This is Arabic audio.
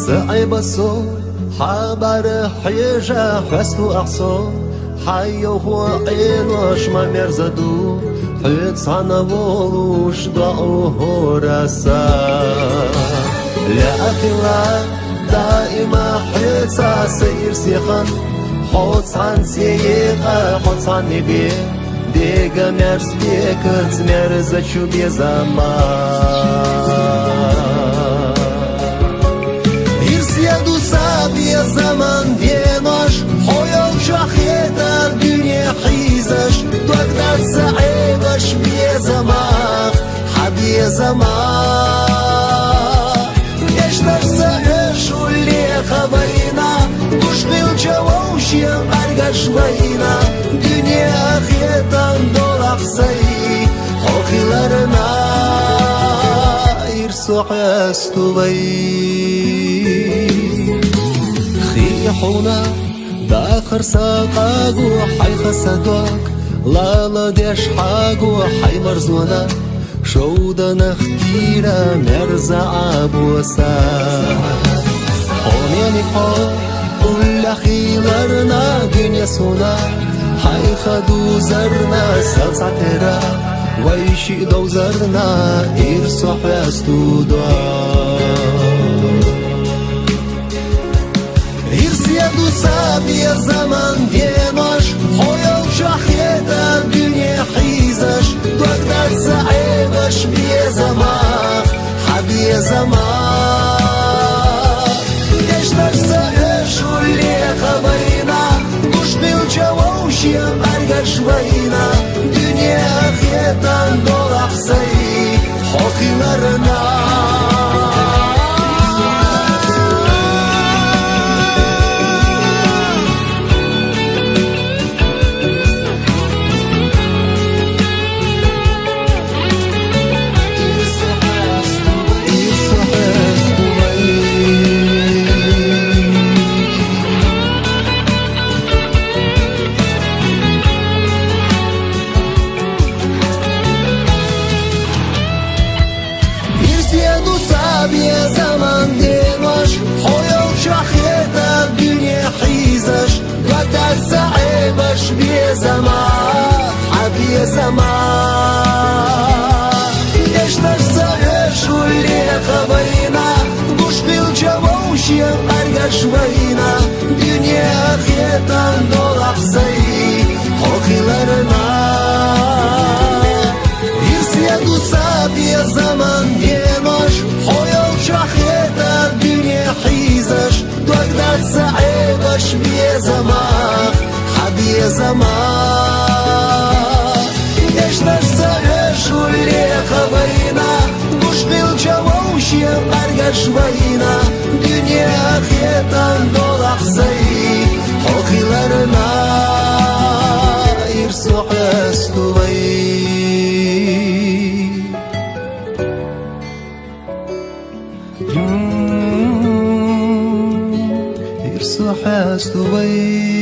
سعيبسو حبر حيجا خستو أحسو حيو هو عيلوش ما مرزدو حيت صانا بولوش ضعوه رسا لا أخلا دائما حيت سير سيخن حوت صان سيقا حوت صان نبي ديگا مرز بيكت مرزا شو بيزمان يرسيدو سابي زمان ديناش حيو شاخيدا الدنيا حيزش تقدر سعيبش بيزمان حبي زمان يشتر سعيش واللي خبينا تشغل جووشي أرقش بينا دنيا خيطا دولق سي حوخيلرنا يرسو حيستو بي خيحونا داخر ساقاقو حي خسدوك لالا ديش حاقو حي مرزونا شودنا اختيرا مرزا عبوسا حوميني حوم كل خيلرنا دنيا سونا حي خدو زرنا سلسع ترا ويشي دو زرنا إرسو حيستو يرسيدو سابي زمان ديناش حيو شاخيدا الدنيا حيزش تقدر سعيبش بي زمان حبي زمان يشتر سعيش واللي خبينا تشغل جووشي أرقش بينا دنيا خيطا دولق سي حوخيلرنا يا زمان ديناش حيو شاخيدا الدنيا حيزش قدر سعيبش بي زمان حبي زمان يشتر سعيش واللي خبينا تشغل جووشي أرقش بينا دنيا خيطا دولق سي حوخيلرنا يرسيدو سابي زمان ديناش حيو شاخيدا الدنيا حيزش تقدر سعيبش بي زمان حبي زمان يشتر سعيش واللي خبينا تشغل جووشي أرقش بينا دنيا خيطا دولق سي حوخيلرنا يرسو حيستو بي يرسو حيستو بي